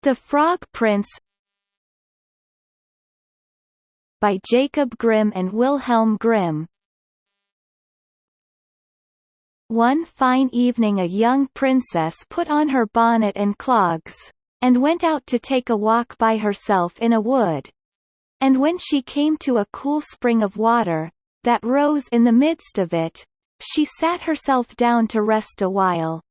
The Frog Prince by Jacob Grimm and Wilhelm Grimm. One fine evening a young princess put on her bonnet and clogs, and went out to take a walk by herself in a wood. And when she came to a cool spring of water, that rose in the midst of it, she sat herself down to rest a while.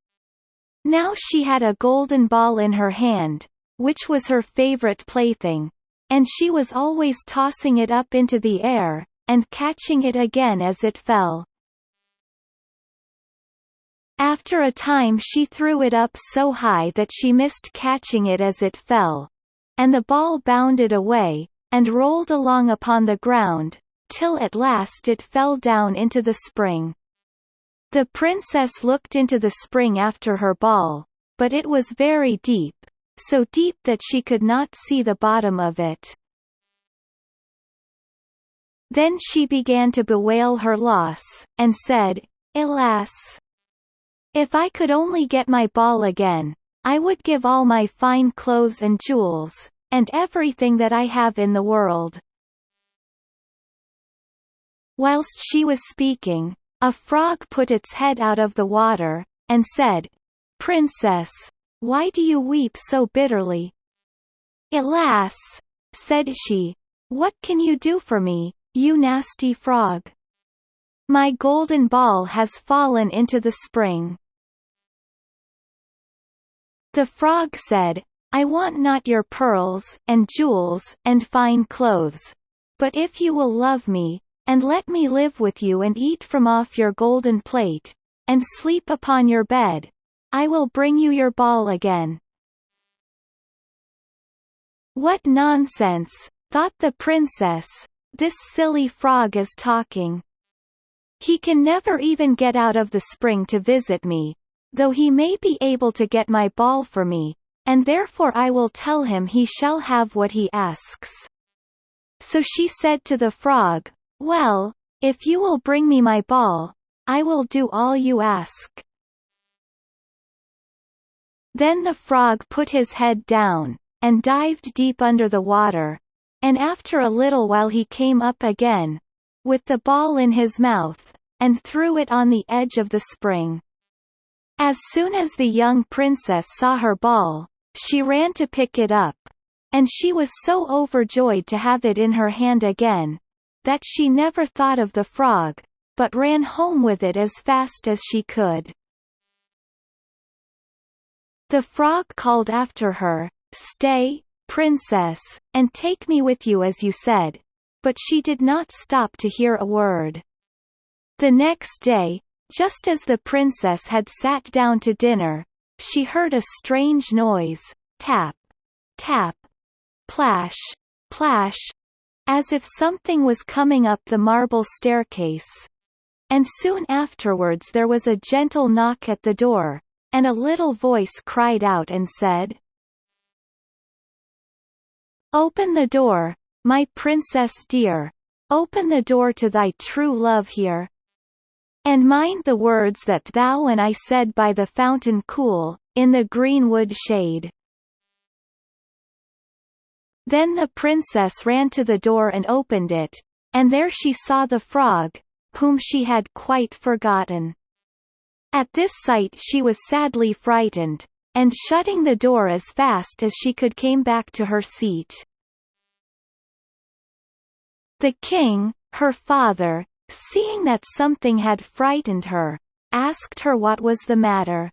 Now she had a golden ball in her hand, which was her favourite plaything, and she was always tossing it up into the air, and catching it again as it fell. After a time she threw it up so high that she missed catching it as it fell, and the ball bounded away, and rolled along upon the ground, till at last it fell down into the spring. The princess looked into the spring after her ball, but it was very deep, so deep that she could not see the bottom of it. Then she began to bewail her loss, and said, "Alas! If I could only get my ball again, I would give all my fine clothes and jewels, and everything that I have in the world." Whilst she was speaking, a frog put its head out of the water, and said, "Princess, why do you weep so bitterly?" "Alas!" said she, "what can you do for me, you nasty frog? My golden ball has fallen into the spring." The frog said, "I want not your pearls, and jewels, and fine clothes. But if you will love me, and let me live with you and eat from off your golden plate, and sleep upon your bed, I will bring you your ball again." "What nonsense," thought the princess, "this silly frog is talking. He can never even get out of the spring to visit me, though he may be able to get my ball for me, and therefore I will tell him he shall have what he asks." So she said to the frog, "Well, if you will bring me my ball, I will do all you ask." Then the frog put his head down, and dived deep under the water, and after a little while he came up again, with the ball in his mouth, and threw it on the edge of the spring. As soon as the young princess saw her ball, she ran to pick it up, and she was so overjoyed to have it in her hand again, that she never thought of the frog, but ran home with it as fast as she could. The frog called after her, "Stay, princess, and take me with you as you said," but she did not stop to hear a word. The next day, just as the princess had sat down to dinner, she heard a strange noise, tap, tap, plash, plash, as if something was coming up the marble staircase. And soon afterwards there was a gentle knock at the door, and a little voice cried out and said, "Open the door, my princess dear, open the door to thy true love here. And mind the words that thou and I said by the fountain cool, in the greenwood shade." Then the princess ran to the door and opened it, and there she saw the frog, whom she had quite forgotten. At this sight she was sadly frightened, and shutting the door as fast as she could came back to her seat. The king, her father, seeing that something had frightened her, asked her what was the matter.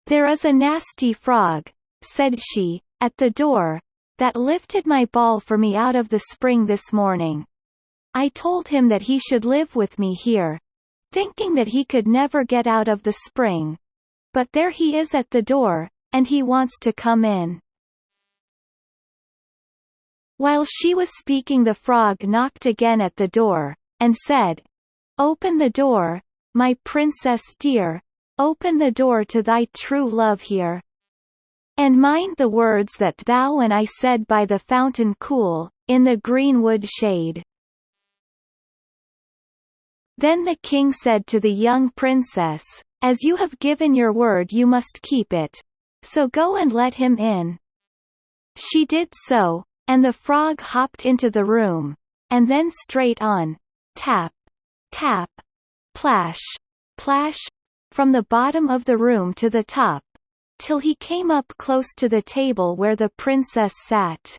"There is a nasty frog," said she, "at the door, that lifted my ball for me out of the spring this morning. I told him that he should live with me here, thinking that he could never get out of the spring. But there he is at the door, and he wants to come in." While she was speaking the frog knocked again at the door, and said, "Open the door, my princess dear, open the door to thy true love here. And mind the words that thou and I said by the fountain cool, in the greenwood shade." Then the king said to the young princess, "As you have given your word you must keep it. So go and let him in." She did so, and the frog hopped into the room, and then straight on, tap, tap, plash, plash, from the bottom of the room to the top, till he came up close to the table where the princess sat.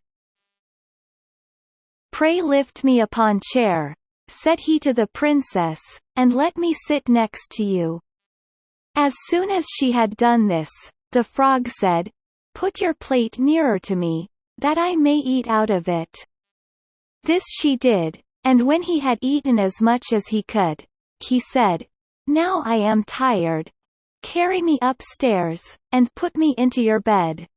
"Pray lift me upon chair," said he to the princess, "and let me sit next to you." As soon as she had done this, the frog said, "Put your plate nearer to me, that I may eat out of it." This she did, and when he had eaten as much as he could, he said, "Now I am tired. Carry me upstairs, and put me into your bed."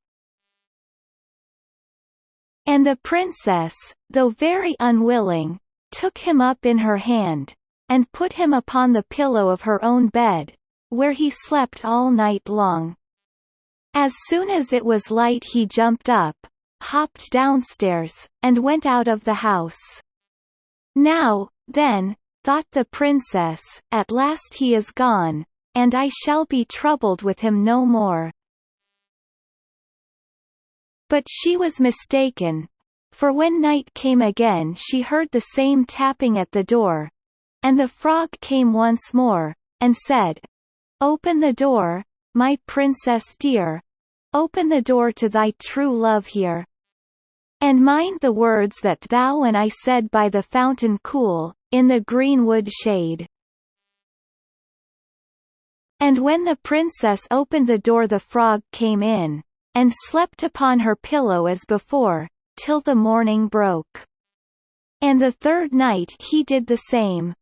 And the princess, though very unwilling, took him up in her hand, and put him upon the pillow of her own bed, where he slept all night long. As soon as it was light he jumped up, hopped downstairs, and went out of the house. "Now, then," thought the princess, "at last he is gone, and I shall be troubled with him no more." But she was mistaken, for when night came again she heard the same tapping at the door, and the frog came once more, and said, "Open the door, my princess dear, open the door to thy true love here. And mind the words that thou and I said by the fountain cool, in the greenwood shade." And when the princess opened the door the frog came in, and slept upon her pillow as before, till the morning broke. And the third night he did the same.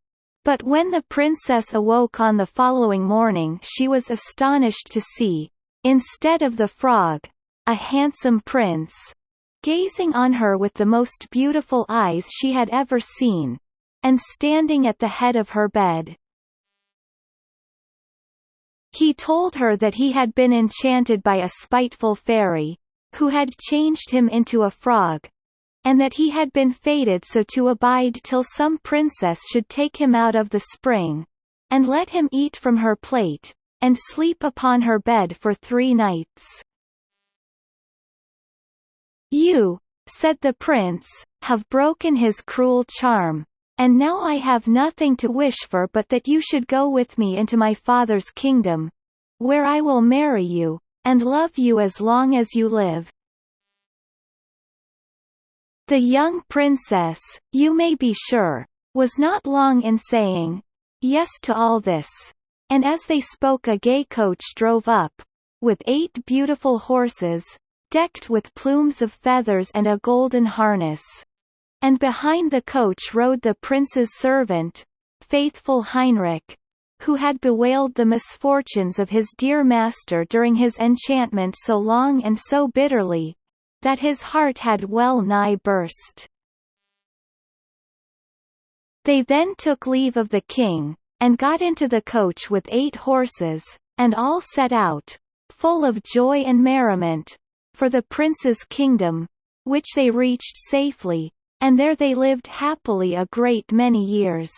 But when the princess awoke on the following morning she was astonished to see, instead of the frog, a handsome prince, gazing on her with the most beautiful eyes she had ever seen, and standing at the head of her bed. He told her that he had been enchanted by a spiteful fairy, who had changed him into a frog, and that he had been fated so to abide till some princess should take him out of the spring, and let him eat from her plate, and sleep upon her bed for 3 nights. "You," said the prince, "have broken his cruel charm, and now I have nothing to wish for but that you should go with me into my father's kingdom, where I will marry you, and love you as long as you live." The young princess, you may be sure, was not long in saying yes to all this, and as they spoke a gay coach drove up, with 8 beautiful horses, decked with plumes of feathers and a golden harness. And behind the coach rode the prince's servant, faithful Heinrich, who had bewailed the misfortunes of his dear master during his enchantment so long and so bitterly, that his heart had well nigh burst. They then took leave of the king, and got into the coach with 8 horses, and all set out, full of joy and merriment, for the prince's kingdom, which they reached safely, and there they lived happily a great many years.